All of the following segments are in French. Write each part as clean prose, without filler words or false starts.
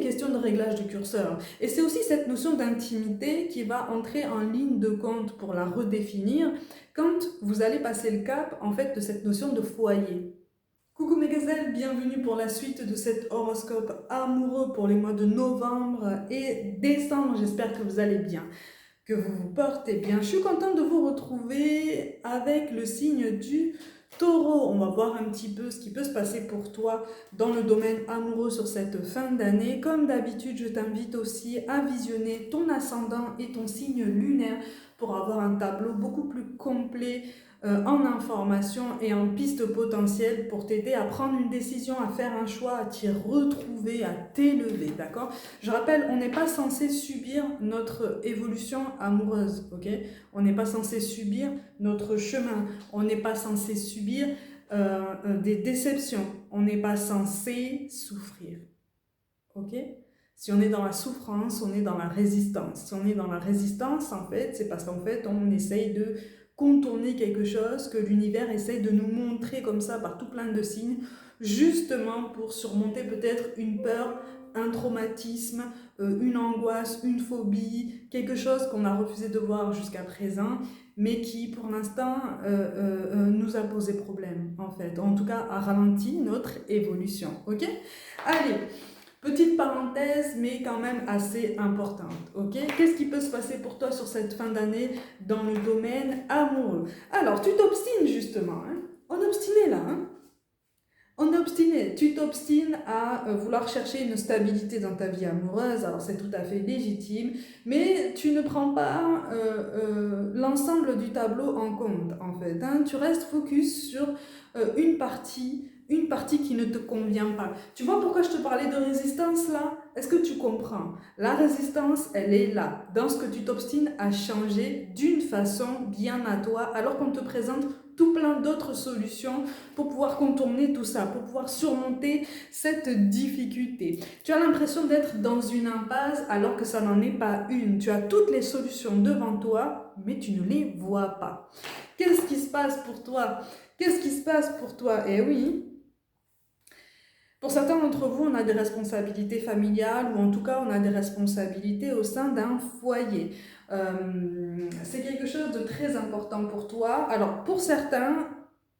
question de réglage de curseur. Et c'est aussi cette notion d'intimité qui va entrer en ligne de compte pour la redéfinir quand vous allez passer le cap, en fait, de cette notion de foyer. Coucou mes gazelles, bienvenue pour la suite de cet horoscope amoureux pour les mois de novembre et décembre. J'espère que vous allez bien, que vous vous portez bien. Je suis contente de vous retrouver avec le signe du Taureau. On va voir un petit peu ce qui peut se passer pour toi dans le domaine amoureux sur cette fin d'année. Comme d'habitude, je t'invite aussi à visionner ton ascendant et ton signe lunaire pour avoir un tableau beaucoup plus complet en information et en pistes potentielles pour t'aider à prendre une décision, à faire un choix, à t'y retrouver, à t'élever, d'accord? Je rappelle, on n'est pas censé subir notre évolution amoureuse, ok? On n'est pas censé subir notre chemin, on n'est pas censé subir des déceptions, on n'est pas censé souffrir, ok? Si on est dans la souffrance, on est dans la résistance. Si on est dans la résistance, en fait, c'est parce qu'en fait, on essaye de contourner quelque chose que l'univers essaye de nous montrer comme ça par tout plein de signes, justement pour surmonter peut-être une peur, un traumatisme, une angoisse, une phobie, quelque chose qu'on a refusé de voir jusqu'à présent, mais qui pour l'instant nous a posé problème, en fait. En tout cas, a ralenti notre évolution, ok? Allez, petite parenthèse, mais quand même assez importante, ok? Qu'est-ce qui peut se passer pour toi sur cette fin d'année dans le domaine amoureux? Alors, tu t'obstines justement, hein? On est obstiné là, hein? On est obstiné. Tu t'obstines à vouloir chercher une stabilité dans ta vie amoureuse, alors c'est tout à fait légitime, mais tu ne prends pas l'ensemble du tableau en compte, en fait, hein? Tu restes focus sur une partie qui ne te convient pas. Tu vois pourquoi je te parlais de résistance là? Est-ce que tu comprends? La résistance, elle est là, dans ce que tu t'obstines à changer d'une façon bien à toi, alors qu'on te présente tout plein d'autres solutions pour pouvoir contourner tout ça, pour pouvoir surmonter cette difficulté. Tu as l'impression d'être dans une impasse alors que ça n'en est pas une. Tu as toutes les solutions devant toi, mais tu ne les vois pas. Qu'est-ce qui se passe pour toi? Qu'est-ce qui se passe pour toi? Eh oui, pour certains d'entre vous, on a des responsabilités familiales ou en tout cas, on a des responsabilités au sein d'un foyer. C'est quelque chose de très important pour toi. Alors, pour certains,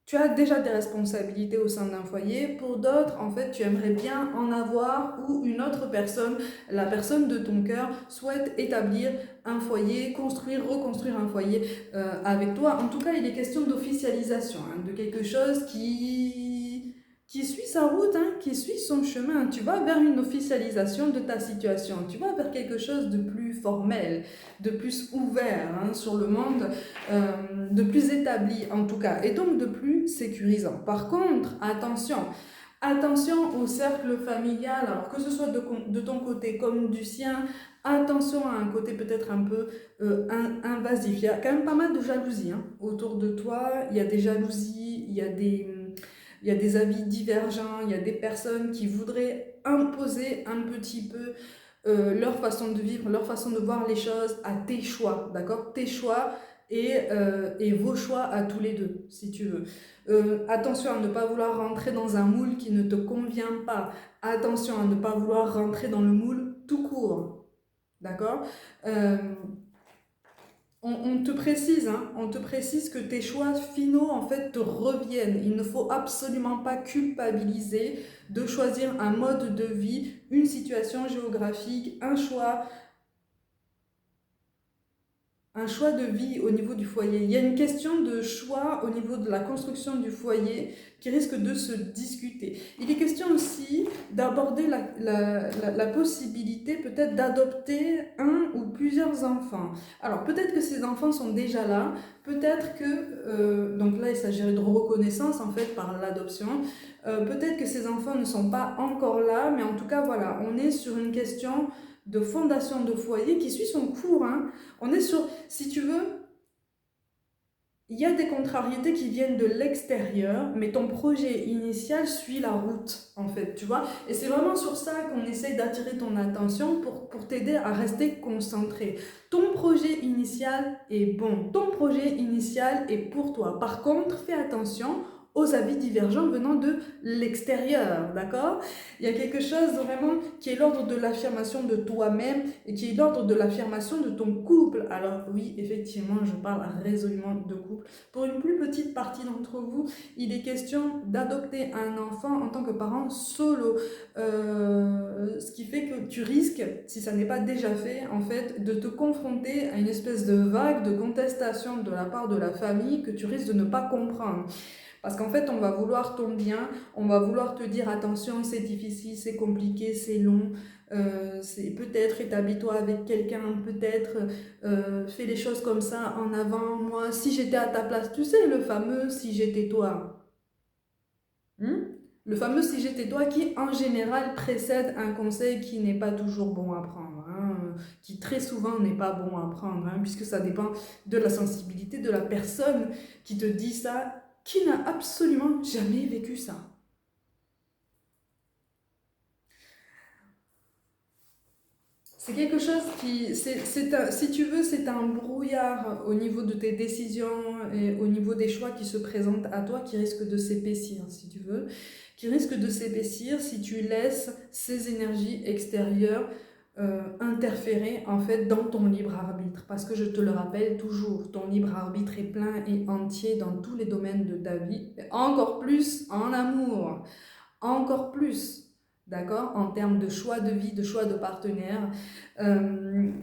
tu as déjà des responsabilités au sein d'un foyer. Pour d'autres, en fait, tu aimerais bien en avoir ou une autre personne, la personne de ton cœur, souhaite établir un foyer, construire, reconstruire un foyer avec toi. En tout cas, il est question d'officialisation, hein, de quelque chose qui suit sa route, hein, qui suit son chemin. Tu vas vers une officialisation de ta situation, tu vas vers quelque chose de plus formel, de plus ouvert hein, sur le monde, de plus établi en tout cas, et donc de plus sécurisant. Par contre, attention au cercle familial, alors que ce soit de ton côté comme du sien, attention à un côté peut-être un peu invasif. Il y a quand même pas mal de jalousie hein, autour de toi, il y a des jalousies, il y a des avis divergents, il y a des personnes qui voudraient imposer un petit peu leur façon de vivre, leur façon de voir les choses à tes choix, d'accord? Tes choix et vos choix à tous les deux, si tu veux. Attention à ne pas vouloir rentrer dans un moule qui ne te convient pas. Attention à ne pas vouloir rentrer dans le moule tout court, d'accord? On te précise, hein, on te précise que tes choix finaux en fait te reviennent. Il ne faut absolument pas culpabiliser de choisir un mode de vie, une situation géographique, un choix de vie au niveau du foyer. Il y a une question de choix au niveau de la construction du foyer qui risque de se discuter. Il est question aussi d'aborder la possibilité peut-être d'adopter un ou plusieurs enfants. Alors peut-être que ces enfants sont déjà là, peut-être que, donc là il s'agirait de reconnaissance en fait par l'adoption, peut-être que ces enfants ne sont pas encore là, mais en tout cas voilà, on est sur une question de fondation de foyer qui suit son cours, hein. On est sur, si tu veux, il y a des contrariétés qui viennent de l'extérieur, mais ton projet initial suit la route, en fait, tu vois. Et c'est vraiment sur ça qu'on essaye d'attirer ton attention pour t'aider à rester concentré. Ton projet initial est bon, ton projet initial est pour toi. Par contre, fais attention aux avis divergents venant de l'extérieur, d'accord? Il y a quelque chose vraiment qui est l'ordre de l'affirmation de toi-même et qui est l'ordre de l'affirmation de ton couple. Alors oui, effectivement, je parle résolument de couple. Pour une plus petite partie d'entre vous, il est question d'adopter un enfant en tant que parent solo. Ce qui fait que tu risques, si ça n'est pas déjà fait, en fait, de te confronter à une espèce de vague de contestation de la part de la famille que tu risques de ne pas comprendre. Parce qu'en fait, on va vouloir ton bien, on va vouloir te dire attention, c'est difficile, c'est compliqué, c'est long, c'est peut-être établis-toi avec quelqu'un, peut-être fais les choses comme ça en avant. Moi, si j'étais à ta place, tu sais, le fameux si j'étais toi. Hmm? Le fameux si j'étais toi qui, en général, précède un conseil qui n'est pas toujours bon à prendre, hein, qui très souvent n'est pas bon à prendre, hein, puisque ça dépend de la sensibilité de la personne qui te dit ça, qui n'a absolument jamais vécu ça. C'est quelque chose qui, si tu veux, c'est un brouillard au niveau de tes décisions et au niveau des choix qui se présentent à toi qui risque de s'épaissir, si tu veux, qui risque de s'épaissir si tu laisses ces énergies extérieures interférer en fait dans ton libre arbitre. Parce que je te le rappelle toujours, ton libre arbitre est plein et entier dans tous les domaines de ta vie, encore plus en amour, encore plus. D'accord? En termes de choix de vie, de choix de partenaire,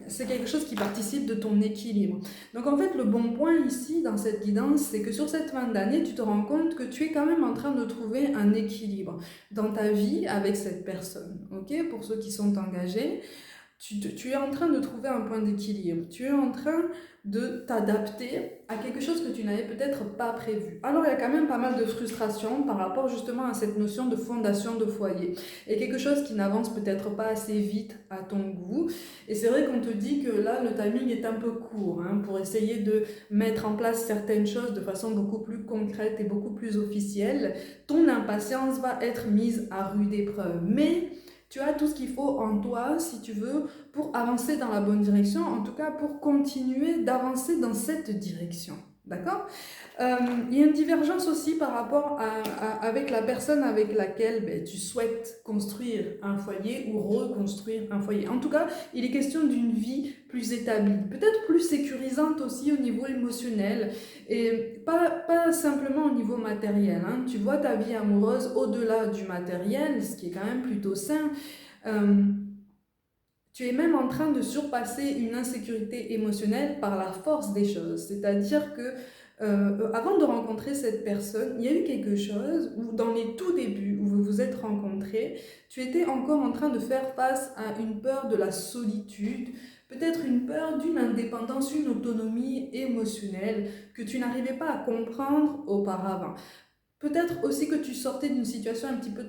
c'est quelque chose qui participe de ton équilibre. Donc en fait, le bon point ici dans cette guidance, c'est que sur cette fin d'année, tu te rends compte que tu es quand même en train de trouver un équilibre dans ta vie avec cette personne. Ok? Pour ceux qui sont engagés, tu es en train de trouver un point d'équilibre. Tu es en train de t'adapter à quelque chose que tu n'avais peut-être pas prévu. Alors, il y a quand même pas mal de frustration par rapport justement à cette notion de fondation de foyer. Et quelque chose qui n'avance peut-être pas assez vite à ton goût. Et c'est vrai qu'on te dit que là, le timing est un peu court, hein, pour essayer de mettre en place certaines choses de façon beaucoup plus concrète et beaucoup plus officielle. Ton impatience va être mise à rude épreuve. Mais tu as tout ce qu'il faut en toi, si tu veux, pour avancer dans la bonne direction, en tout cas pour continuer d'avancer dans cette direction. D'accord? Il y a une divergence aussi par rapport avec la personne avec laquelle tu souhaites construire un foyer ou reconstruire un foyer. En tout cas, il est question d'une vie plus établie, peut-être plus sécurisante aussi au niveau émotionnel et pas simplement au niveau matériel. Hein. Tu vois ta vie amoureuse au-delà du matériel, ce qui est quand même plutôt sain. Tu es même en train de surpasser une insécurité émotionnelle par la force des choses. C'est-à-dire que avant de rencontrer cette personne, il y a eu quelque chose où dans les tout débuts où vous vous êtes rencontrés, tu étais encore en train de faire face à une peur de la solitude, peut-être une peur d'une indépendance, une autonomie émotionnelle que tu n'arrivais pas à comprendre auparavant. Peut-être aussi que tu sortais d'une situation un petit peu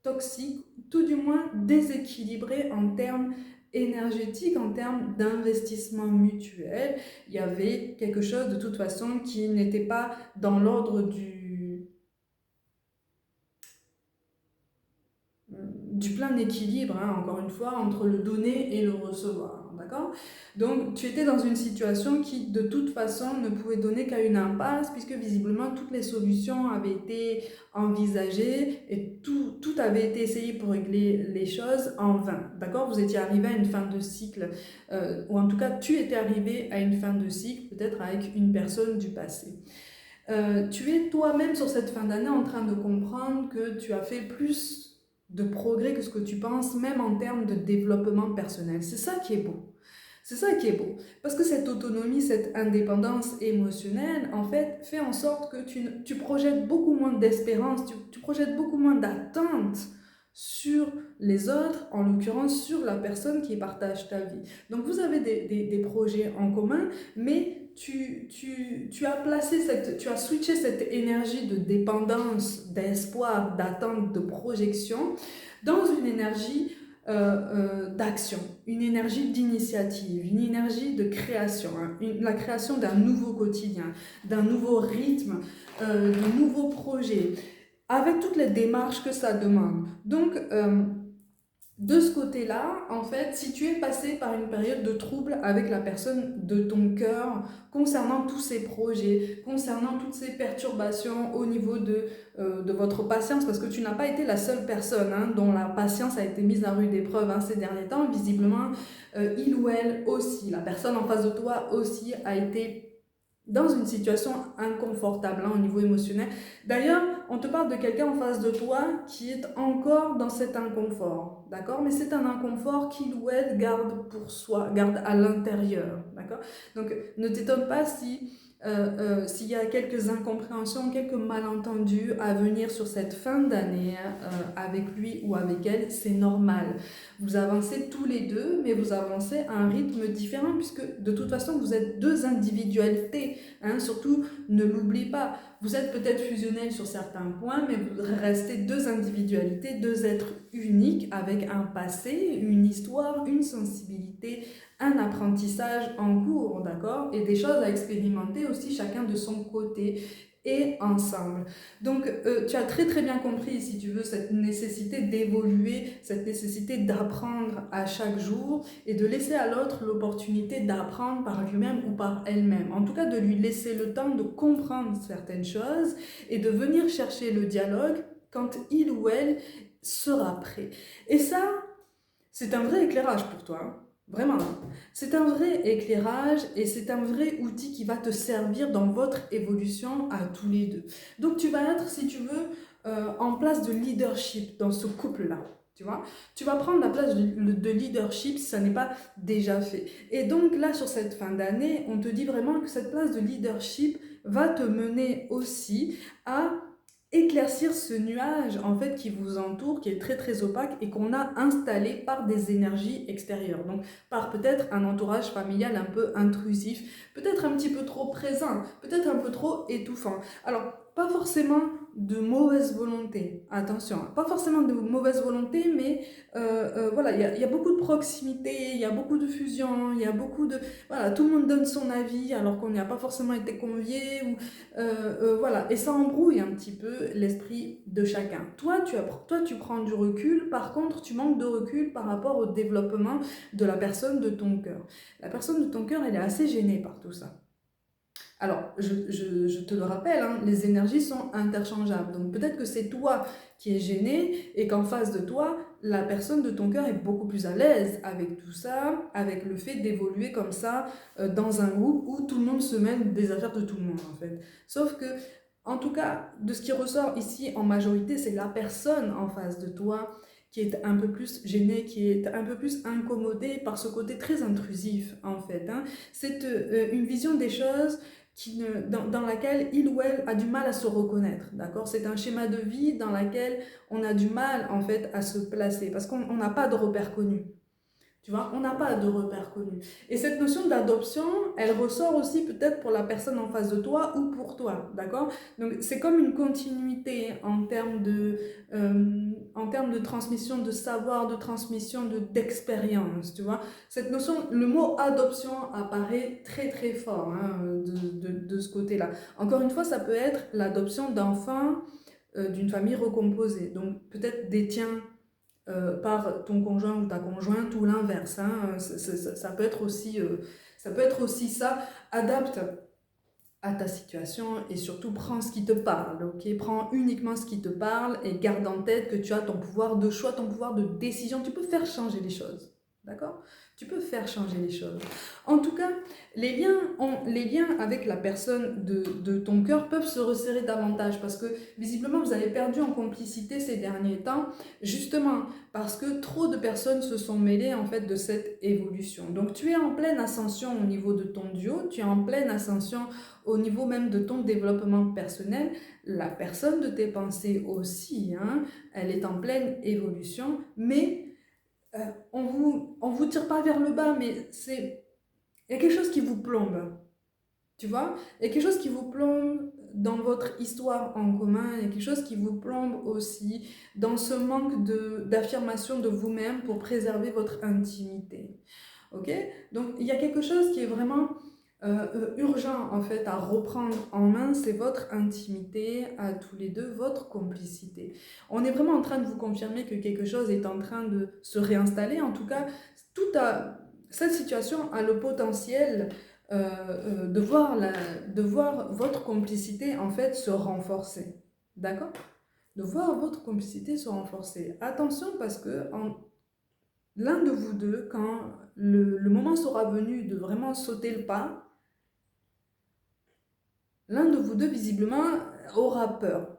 toxique, tout du moins déséquilibrée en termes énergétiques, en termes d'investissement mutuel. Il y avait quelque chose de toute façon qui n'était pas dans l'ordre du plein équilibre, hein, encore une fois, entre le donner et le recevoir, d'accord? Donc, tu étais dans une situation qui, de toute façon, ne pouvait donner qu'à une impasse, puisque visiblement, toutes les solutions avaient été envisagées et tout avait été essayé pour régler les choses en vain, d'accord? Vous étiez arrivé à une fin de cycle, ou en tout cas, tu étais arrivé à une fin de cycle, peut-être avec une personne du passé. Tu es toi-même sur cette fin d'année en train de comprendre que tu as fait plus de progrès que ce que tu penses, même en termes de développement personnel. C'est ça qui est beau. C'est ça qui est beau. Parce que cette autonomie, cette indépendance émotionnelle, en fait, fait en sorte que tu projettes beaucoup moins d'espérance, tu projettes beaucoup moins d'attente sur les autres, en l'occurrence sur la personne qui partage ta vie. Donc vous avez des projets en commun, mais tu as tu as switché cette énergie de dépendance, d'espoir, d'attente, de projection dans une énergie d'action, une énergie d'initiative, une énergie de création, hein, la création d'un nouveau quotidien, d'un nouveau rythme, de nouveaux projets, avec toutes les démarches que ça demande. Donc, de ce côté-là, en fait, si tu es passé par une période de trouble avec la personne de ton cœur, concernant tous ces projets, concernant toutes ces perturbations au niveau de votre patience, parce que tu n'as pas été la seule personne hein, dont la patience a été mise à rude épreuve hein, ces derniers temps, visiblement, il ou elle aussi, la personne en face de toi aussi a été dans une situation inconfortable hein, au niveau émotionnel. D'ailleurs, on te parle de quelqu'un en face de toi qui est encore dans cet inconfort, d'accord? Mais c'est un inconfort qu'il ou elle garde pour soi, garde à l'intérieur, d'accord? Donc, ne t'étonne pas si s'il y a quelques incompréhensions, quelques malentendus à venir sur cette fin d'année avec lui ou avec elle, c'est normal. Vous avancez tous les deux, mais vous avancez à un rythme différent puisque de toute façon, vous êtes deux individualités. Hein, surtout, ne l'oublie pas. Vous êtes peut-être fusionnels sur certains points, mais vous restez deux individualités, deux êtres uniques avec un passé, une histoire, une sensibilité, un apprentissage en cours, d'accord? Et des choses à expérimenter aussi chacun de son côté et ensemble. Donc, tu as très très bien compris, si tu veux, cette nécessité d'évoluer, cette nécessité d'apprendre à chaque jour et de laisser à l'autre l'opportunité d'apprendre par lui-même ou par elle-même. En tout cas, de lui laisser le temps de comprendre certaines choses et de venir chercher le dialogue quand il ou elle sera prêt. Et ça, c'est un vrai éclairage pour toi, hein. Vraiment. C'est un vrai éclairage et c'est un vrai outil qui va te servir dans votre évolution à tous les deux. Donc tu vas être, si tu veux, en place de leadership dans ce couple-là. Tu vois, tu vas prendre la place de leadership si ça n'est pas déjà fait. Et donc là, sur cette fin d'année, on te dit vraiment que cette place de leadership va te mener aussi à éclaircir ce nuage en fait qui vous entoure, qui est très très opaque et qu'on a installé par des énergies extérieures. Donc par peut-être un entourage familial un peu intrusif, peut-être un petit peu trop présent, peut-être un peu trop étouffant. Alors pas forcément de mauvaise volonté, attention, pas forcément de mauvaise volonté, mais voilà, il y a beaucoup de proximité, il y a beaucoup de fusion, il y a beaucoup de... Voilà, tout le monde donne son avis alors qu'on n'y a pas forcément été convié, ou voilà, et ça embrouille un petit peu l'esprit de chacun. Toi, tu prends du recul, par contre, tu manques de recul par rapport au développement de la personne de ton cœur. La personne de ton cœur, elle est assez gênée par tout ça. Alors, je te le rappelle, hein, les énergies sont interchangeables. Donc peut-être que c'est toi qui es gêné et qu'en face de toi, la personne de ton cœur est beaucoup plus à l'aise avec tout ça, avec le fait d'évoluer comme ça dans un groupe où tout le monde se mêle des affaires de tout le monde en fait. Sauf que, en tout cas, de ce qui ressort ici en majorité, c'est la personne en face de toi qui est un peu plus gênée, qui est un peu plus incommodée par ce côté très intrusif en fait. Hein. C'est une vision des choses dans laquelle il ou elle a du mal à se reconnaître, d'accord? C'est un schéma de vie dans lequel on a du mal, en fait, à se placer, parce qu'on n'a pas de repères connus. Tu vois, on n'a pas de repères connus. Et cette notion d'adoption, elle ressort aussi peut-être pour la personne en face de toi ou pour toi, d'accord? Donc c'est comme une continuité en termes de transmission de savoir, de transmission d'expérience, tu vois? Cette notion, le mot adoption apparaît très très fort hein, de ce côté-là. Encore une fois, ça peut être l'adoption d'enfants d'une famille recomposée. Donc peut-être des tiens par ton conjoint ou ta conjointe ou l'inverse. Hein. Ça peut être aussi ça. Peut être aussi ça. Adapte à ta situation et surtout prends ce qui te parle, ok? Prends uniquement ce qui te parle et garde en tête que tu as ton pouvoir de choix, ton pouvoir de décision. Tu peux faire changer les choses, d'accord? Tu peux faire changer les choses. En tout cas, les liens avec la personne de ton cœur peuvent se resserrer davantage parce que visiblement vous avez perdu en complicité ces derniers temps, justement parce que trop de personnes se sont mêlées en fait de cette évolution. Donc tu es en pleine ascension au niveau de ton duo, tu es en pleine ascension au niveau même de ton développement personnel, la personne de tes pensées aussi, hein, elle est en pleine évolution, mais on vous tire pas vers le bas, mais il y a quelque chose qui vous plombe, tu vois, il y a quelque chose qui vous plombe dans votre histoire en commun, il y a quelque chose qui vous plombe aussi dans ce manque d'affirmation de vous-même pour préserver votre intimité, ok? Donc il y a quelque chose qui est vraiment urgent en fait à reprendre en main, c'est votre intimité à tous les deux, votre complicité. On est vraiment en train de vous confirmer que quelque chose est en train de se réinstaller. En tout cas, cette situation a le potentiel de voir votre complicité en fait se renforcer. D'accord? De voir votre complicité se renforcer. Attention parce que l'un de vous deux, quand le moment sera venu de vraiment sauter le pas, l'un de vous deux, visiblement, aura peur.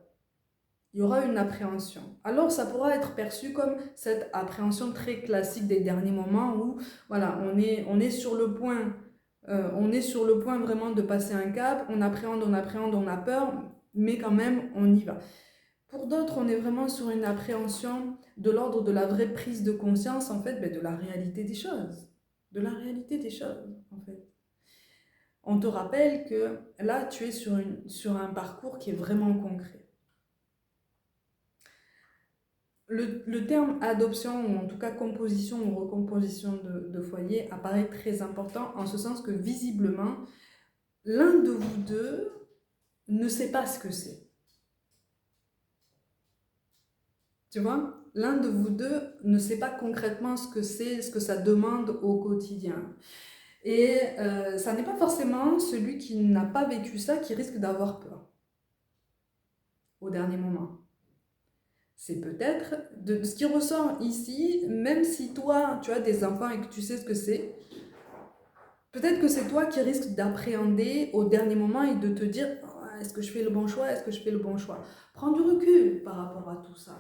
Il y aura une appréhension. Alors, ça pourra être perçu comme cette appréhension très classique des derniers moments où, voilà, on est sur le point, vraiment de passer un cap, on appréhende, on a peur, mais quand même, on y va. Pour d'autres, on est vraiment sur une appréhension de l'ordre de la vraie prise de conscience, en fait, de la réalité des choses. De la réalité des choses, en fait. On te rappelle que là, tu es sur un parcours qui est vraiment concret. Le terme adoption, ou en tout cas composition ou recomposition de foyer, apparaît très important en ce sens que visiblement, l'un de vous deux ne sait pas ce que c'est. Tu vois? L'un de vous deux ne sait pas concrètement ce que c'est, ce que ça demande au quotidien. Et ça n'est pas forcément celui qui n'a pas vécu ça qui risque d'avoir peur au dernier moment. C'est peut-être de ce qui ressort ici, même si toi, tu as des enfants et que tu sais ce que c'est, peut-être que c'est toi qui risques d'appréhender au dernier moment et de te dire ah, est-ce que je fais le bon choix? Est-ce que je fais le bon choix? Prends du recul par rapport à tout ça.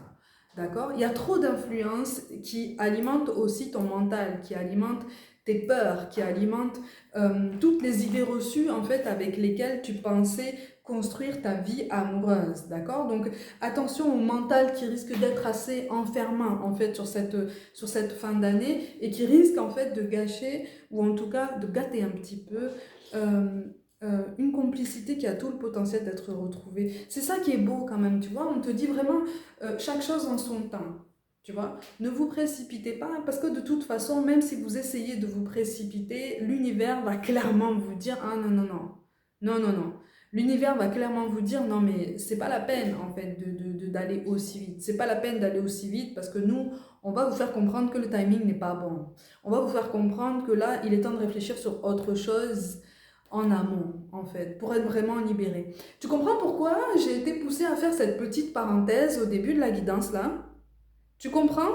D'accord? Il y a trop d'influences qui alimentent aussi ton mental, qui alimentent tes peurs, qui alimentent toutes les idées reçues en fait avec lesquelles tu pensais construire ta vie amoureuse, d'accord? Donc attention au mental qui risque d'être assez enfermant en fait sur cette fin d'année et qui risque en fait de gâcher ou en tout cas de gâter un petit peu une complicité qui a tout le potentiel d'être retrouvée. C'est ça qui est beau quand même, tu vois, on te dit vraiment chaque chose en son temps. Tu vois, ne vous précipitez pas parce que de toute façon, même si vous essayez de vous précipiter, l'univers va clairement vous dire ah non non non non non non. L'univers va clairement vous dire non mais c'est pas la peine en fait d'aller aussi vite. C'est pas la peine d'aller aussi vite parce que nous on va vous faire comprendre que le timing n'est pas bon. On va vous faire comprendre que là il est temps de réfléchir sur autre chose en amont en fait pour être vraiment libéré. Tu comprends pourquoi j'ai été poussée à faire cette petite parenthèse au début de la guidance là? Tu comprends?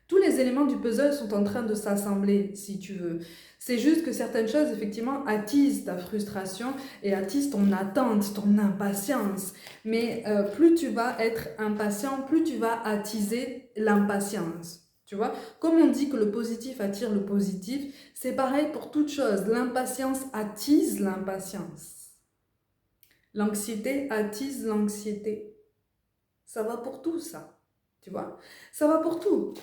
Tous les éléments du puzzle sont en train de s'assembler, si tu veux. C'est juste que certaines choses, effectivement, attisent ta frustration et attisent ton attente, ton impatience. Mais plus tu vas être impatient, plus tu vas attiser l'impatience. Tu vois? Comme on dit que le positif attire le positif, c'est pareil pour toute chose. L'impatience attise l'impatience. L'anxiété attise l'anxiété. Ça va pour tout, ça. Tu vois? Ça va pour tout.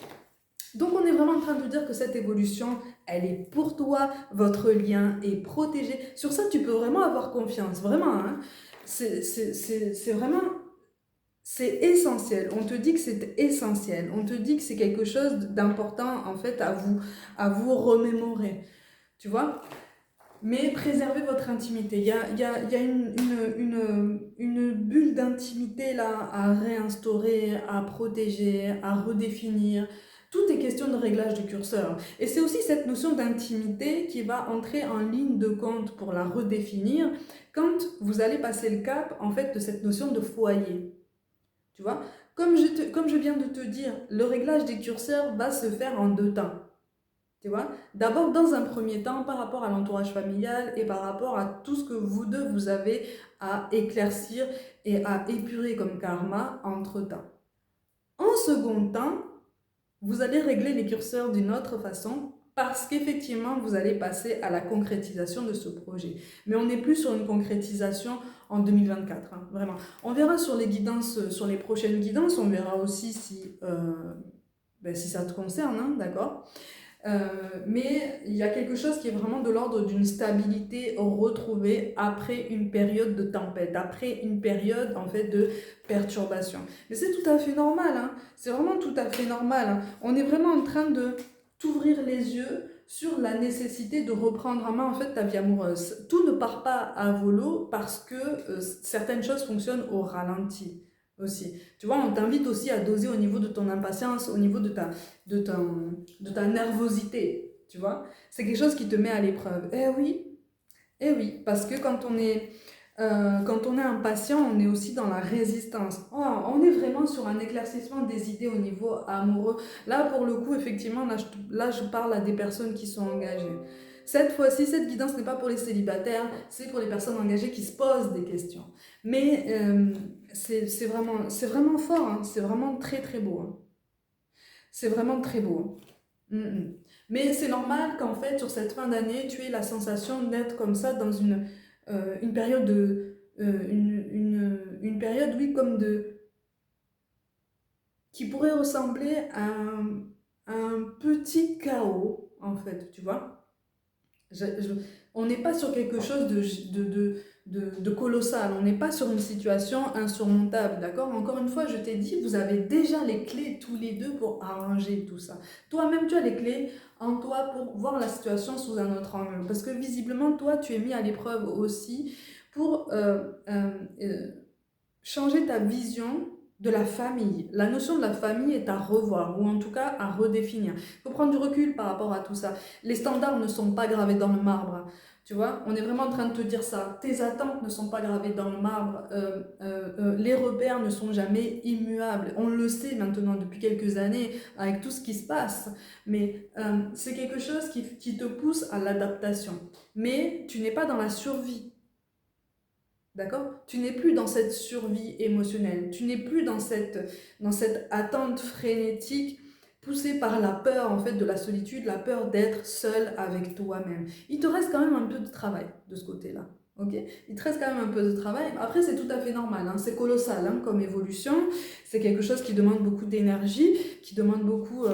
Donc on est vraiment en train de dire que cette évolution, elle est pour toi, votre lien est protégé. Sur ça, tu peux vraiment avoir confiance, vraiment. Hein. C'est vraiment, c'est essentiel. On te dit que c'est essentiel. On te dit que c'est quelque chose d'important en fait à vous remémorer. Tu vois? Mais préservez votre intimité. Il y a une bulle d'intimité là à réinstaurer, à protéger, à redéfinir. Tout est question de réglage de curseur. Et c'est aussi cette notion d'intimité qui va entrer en ligne de compte pour la redéfinir quand vous allez passer le cap en fait de cette notion de foyer. Tu vois, comme je viens de te dire, le réglage des curseurs va se faire en deux temps. Tu vois, d'abord dans un premier temps par rapport à l'entourage familial et par rapport à tout ce que vous deux vous avez à éclaircir et à épurer comme karma entre temps. En second temps, vous allez régler les curseurs d'une autre façon parce qu'effectivement vous allez passer à la concrétisation de ce projet. Mais on n'est plus sur une concrétisation en 2024, hein, vraiment. On verra sur les guidances, sur les prochaines guidances, on verra aussi si ça te concerne, hein, d'accord? Mais il y a quelque chose qui est vraiment de l'ordre d'une stabilité retrouvée après une période de tempête, après une période en fait de perturbation. Mais c'est tout à fait normal, hein. C'est vraiment tout à fait normal. Hein. On est vraiment en train de t'ouvrir les yeux sur la nécessité de reprendre en main en fait ta vie amoureuse. Tout ne part pas à volo parce que certaines choses fonctionnent au ralenti aussi. Tu vois, on t'invite aussi à doser au niveau de ton impatience, au niveau de de ta nervosité, tu vois. C'est quelque chose qui te met à l'épreuve. Eh oui, parce que quand on est impatient, on est aussi dans la résistance. Oh, on est vraiment sur un éclaircissement des idées au niveau amoureux. Là, pour le coup, effectivement, là, je parle à des personnes qui sont engagées. Cette fois-ci, cette guidance n'est pas pour les célibataires, c'est pour les personnes engagées qui se posent des questions. Mais c'est vraiment fort, hein. C'est vraiment très très beau, hein. C'est vraiment très beau, hein. Mais c'est normal qu'en fait, sur cette fin d'année, tu aies la sensation d'être comme ça dans une période une période, oui, comme qui pourrait ressembler à un petit chaos, en fait, tu vois. Je- je- on n'est pas sur quelque chose de colossal, on n'est pas sur une situation insurmontable, d'accord? Encore une fois, je t'ai dit, vous avez déjà les clés tous les deux pour arranger tout ça. Toi-même, tu as les clés en toi pour voir la situation sous un autre angle. Parce que visiblement, toi, tu es mis à l'épreuve aussi pour changer ta vision de la famille. La notion de la famille est à revoir, ou en tout cas à redéfinir. Il faut prendre du recul par rapport à tout ça. Les standards ne sont pas gravés dans le marbre. Tu vois, on est vraiment en train de te dire ça. Tes attentes ne sont pas gravées dans le marbre. Les repères ne sont jamais immuables. On le sait maintenant depuis quelques années avec tout ce qui se passe. Mais c'est quelque chose qui te pousse à l'adaptation. Mais tu n'es pas dans la survie. D'accord? Tu n'es plus dans cette survie émotionnelle, tu n'es plus dans cette attente frénétique poussée par la peur en fait de la solitude, la peur d'être seul avec toi-même. Il te reste quand même un peu de travail de ce côté-là. Ok? Il te reste quand même un peu de travail. Après, c'est tout à fait normal, hein. C'est colossal, hein, comme évolution. C'est quelque chose qui demande beaucoup d'énergie, qui demande beaucoup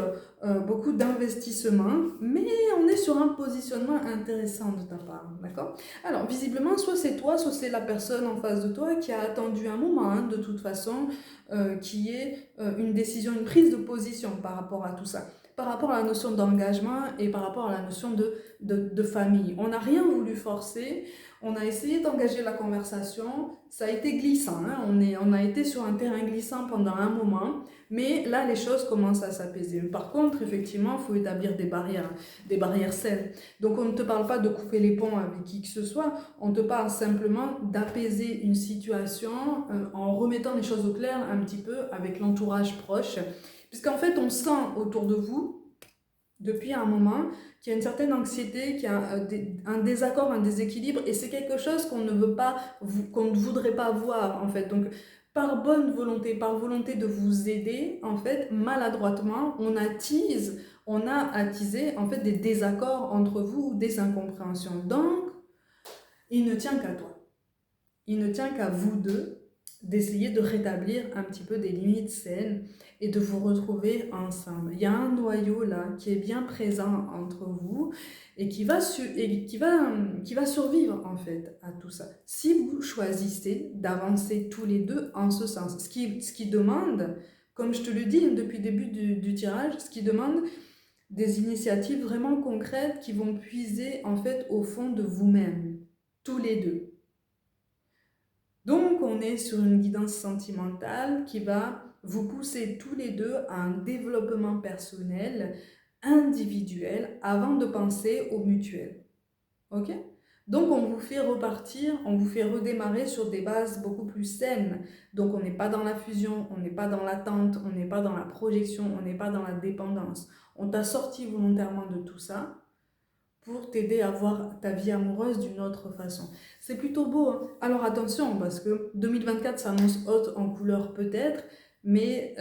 d'investissement. Mais on est sur un positionnement intéressant de ta part. D'accord? Alors, visiblement, soit c'est toi, soit c'est la personne en face de toi qui a attendu un moment, hein, de toute façon, qui est une décision, une prise de position par rapport à tout ça, par rapport à la notion d'engagement et par rapport à la notion de famille. On n'a rien voulu forcer, on a essayé d'engager la conversation, ça a été glissant, hein, on a été sur un terrain glissant pendant un moment, mais là, les choses commencent à s'apaiser. Par contre, effectivement, il faut établir des barrières saines. Donc on ne te parle pas de couper les ponts avec qui que ce soit, on te parle simplement d'apaiser une situation en remettant les choses au clair un petit peu avec l'entourage proche. Puisqu'en fait, on sent autour de vous, depuis un moment, qu'il y a une certaine anxiété, qu'il y a un désaccord, un déséquilibre, et c'est quelque chose qu'on ne veut pas, qu'on ne voudrait pas voir, en fait. Donc, par bonne volonté, par volonté de vous aider, en fait, maladroitement, on a attisé, en fait, des désaccords entre vous, des incompréhensions. Donc, il ne tient qu'à toi. Il ne tient qu'à vous deux d'essayer de rétablir un petit peu des limites saines et de vous retrouver ensemble. Il y a un noyau là qui est bien présent entre vous et qui va survivre en fait à tout ça. Si vous choisissez d'avancer tous les deux en ce sens, ce qui demande, comme je te le dis depuis le début du tirage, ce qui demande des initiatives vraiment concrètes qui vont puiser en fait au fond de vous-même, tous les deux. Donc, on est sur une guidance sentimentale qui va vous pousser tous les deux à un développement personnel, individuel, avant de penser au mutuel. Ok? Donc, on vous fait repartir, on vous fait redémarrer sur des bases beaucoup plus saines. Donc, on n'est pas dans la fusion, on n'est pas dans l'attente, on n'est pas dans la projection, on n'est pas dans la dépendance. On t'a sorti volontairement de tout ça pour t'aider à voir ta vie amoureuse d'une autre façon. C'est plutôt beau, hein. Alors attention, parce que 2024 s'annonce haute en couleur peut-être, mais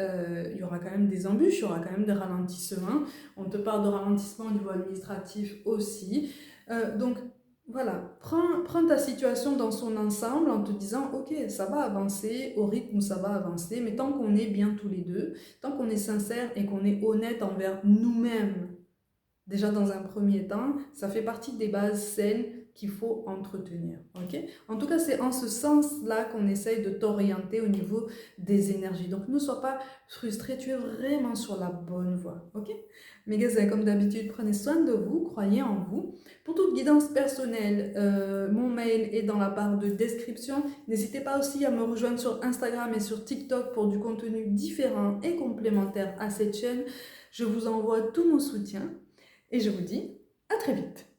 il y aura quand même des embûches, il y aura quand même des ralentissements. On te parle de ralentissement au niveau administratif aussi. Donc voilà, prends ta situation dans son ensemble en te disant, ok, ça va avancer au rythme où ça va avancer, mais tant qu'on est bien tous les deux, tant qu'on est sincère et qu'on est honnête envers nous-mêmes, déjà dans un premier temps, ça fait partie des bases saines qu'il faut entretenir. Ok? En tout cas, c'est en ce sens-là qu'on essaye de t'orienter au niveau des énergies. Donc, ne sois pas frustré, tu es vraiment sur la bonne voie. Ok? Mes gars, comme d'habitude, prenez soin de vous, croyez en vous. Pour toute guidance personnelle, mon mail est dans la barre de description. N'hésitez pas aussi à me rejoindre sur Instagram et sur TikTok pour du contenu différent et complémentaire à cette chaîne. Je vous envoie tout mon soutien et je vous dis à très vite.